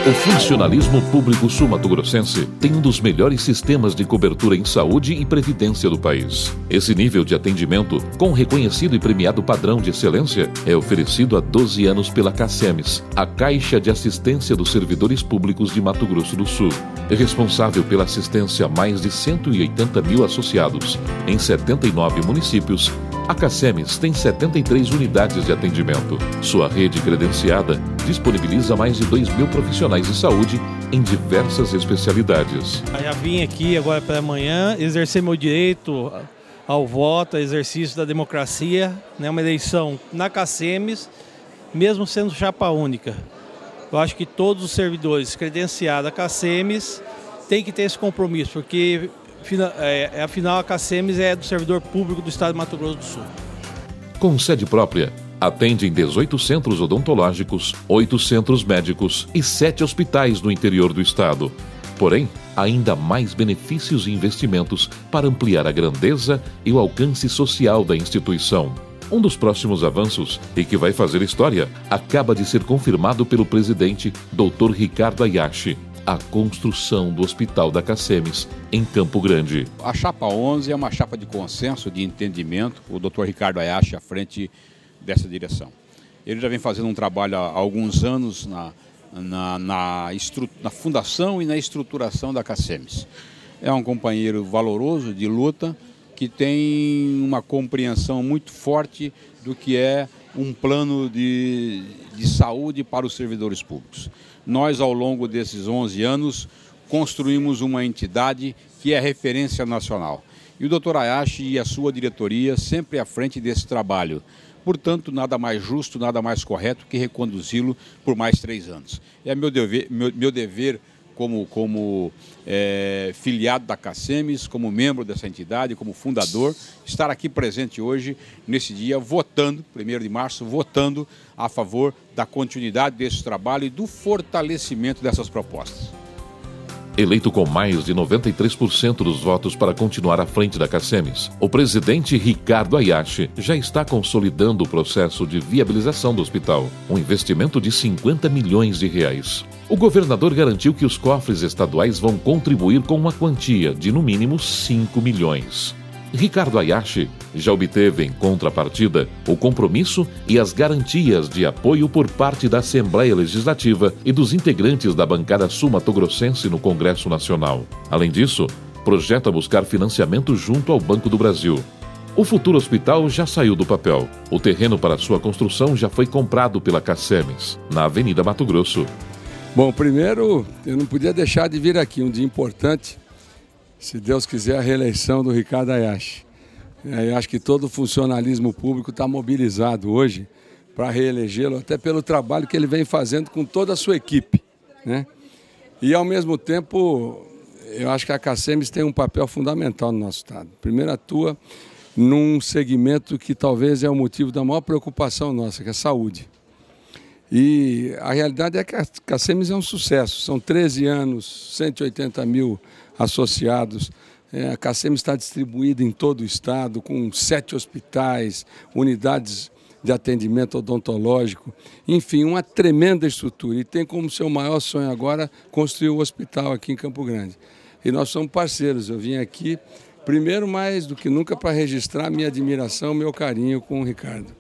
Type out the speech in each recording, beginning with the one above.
O funcionalismo público sul-mato-grossense tem um dos melhores sistemas de cobertura em saúde e previdência do país. Esse nível de atendimento, com reconhecido e premiado padrão de excelência, é oferecido há 12 anos pela CACEMES, a Caixa de Assistência dos Servidores Públicos de Mato Grosso do Sul. É responsável pela assistência a mais de 180 mil associados em 79 municípios. A CACEMES tem 73 unidades de atendimento. Sua rede credenciada disponibiliza mais de 2 mil profissionais de saúde em diversas especialidades. Eu já vim aqui agora pela manhã exercer meu direito ao voto, ao exercício da democracia, né, uma eleição na CACEMES, mesmo sendo chapa única. Eu acho que todos os servidores credenciados à CACEMES têm que ter esse compromisso, porque afinal a CACEMES é do servidor público do estado de Mato Grosso do Sul. Com sede própria, atende em 18 centros odontológicos, 8 centros médicos e 7 hospitais no interior do estado. Porém, ainda mais benefícios e investimentos para ampliar a grandeza e o alcance social da instituição. Um dos próximos avanços, e que vai fazer história, acaba de ser confirmado pelo presidente, Dr. Ricardo Hayashi: a construção do Hospital da CACEMES em Campo Grande. A chapa 11 é uma chapa de consenso, de entendimento, o Dr. Ricardo Hayashi à frente dessa direção. Ele já vem fazendo um trabalho há alguns anos na fundação e na estruturação da CACEMES. É um companheiro valoroso, de luta, que tem uma compreensão muito forte do que é um plano de saúde para os servidores públicos. Nós, ao longo desses 11 anos, construímos uma entidade que é referência nacional. E o Dr. Hayashi e a sua diretoria sempre à frente desse trabalho. Portanto, nada mais justo, nada mais correto que reconduzi-lo por mais 3 anos. É meu dever como filiado da CACEMES, como membro dessa entidade, como fundador, estar aqui presente hoje, nesse dia, votando, 1º de março, votando a favor da continuidade desse trabalho e do fortalecimento dessas propostas. Eleito com mais de 93% dos votos para continuar à frente da CACEMES, o presidente Ricardo Hayashi já está consolidando o processo de viabilização do hospital, um investimento de 50 milhões de reais. O governador garantiu que os cofres estaduais vão contribuir com uma quantia de, no mínimo, 5 milhões. Ricardo Hayashi já obteve, em contrapartida, o compromisso e as garantias de apoio por parte da Assembleia Legislativa e dos integrantes da bancada sul-mato-grossense no Congresso Nacional. Além disso, projeta buscar financiamento junto ao Banco do Brasil. O futuro hospital já saiu do papel. O terreno para sua construção já foi comprado pela CACEMES, na Avenida Mato Grosso. Bom, primeiro, eu não podia deixar de vir aqui, um dia importante, se Deus quiser, a reeleição do Ricardo Hayashi. Eu acho que todo o funcionalismo público está mobilizado hoje para reelegê-lo, até pelo trabalho que ele vem fazendo com toda a sua equipe, né? E, ao mesmo tempo, eu acho que a CACEMES tem um papel fundamental no nosso estado. Primeiro, atua num segmento que talvez é o motivo da maior preocupação nossa, que é a saúde. E a realidade é que a CACEMES é um sucesso. São 13 anos, 180 mil associados. A CACEMES está distribuída em todo o estado, com 7 hospitais, unidades de atendimento odontológico, enfim, uma tremenda estrutura. E tem como seu maior sonho agora construir o hospital aqui em Campo Grande. E nós somos parceiros. Eu vim aqui, primeiro, mais do que nunca, para registrar minha admiração, meu carinho com o Ricardo.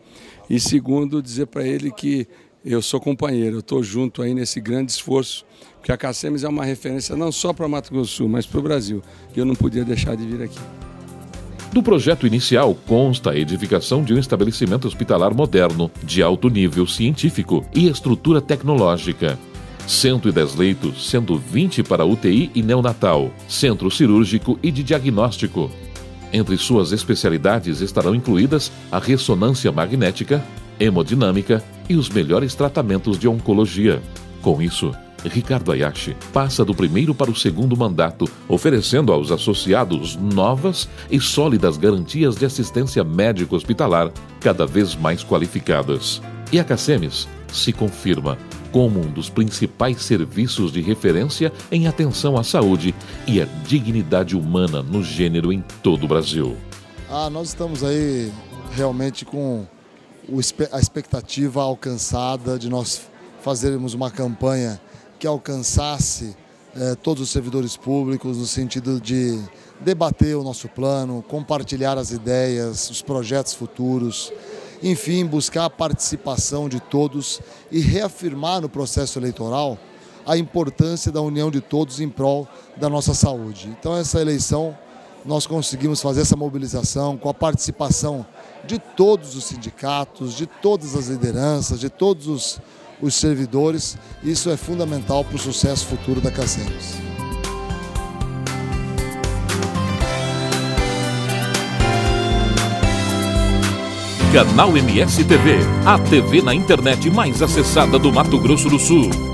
E segundo, dizer para ele que eu sou companheiro, eu estou junto aí nesse grande esforço, porque a CACEMES é uma referência não só para Mato Grosso do Sul, mas para o Brasil. E eu não podia deixar de vir aqui. Do projeto inicial consta a edificação de um estabelecimento hospitalar moderno, de alto nível científico e estrutura tecnológica. 110 leitos, sendo 20 para UTI e neonatal, centro cirúrgico e de diagnóstico. Entre suas especialidades estarão incluídas a ressonância magnética, hemodinâmica e os melhores tratamentos de oncologia. Com isso, Ricardo Hayashi passa do 1º para o 2º mandato, oferecendo aos associados novas e sólidas garantias de assistência médico-hospitalar cada vez mais qualificadas. E a CACEMES se confirma como um dos principais serviços de referência em atenção à saúde e à dignidade humana no gênero em todo o Brasil. Nós estamos aí realmente com a expectativa alcançada de nós fazermos uma campanha que alcançasse todos os servidores públicos no sentido de debater o nosso plano, compartilhar as ideias, os projetos futuros, enfim, buscar a participação de todos e reafirmar no processo eleitoral a importância da união de todos em prol da nossa saúde. Então, essa eleição, nós conseguimos fazer essa mobilização com a participação de todos os sindicatos, de todas as lideranças, de todos os servidores. Isso é fundamental para o sucesso futuro da Cacems. Canal MS TV, a TV na internet mais acessada do Mato Grosso do Sul.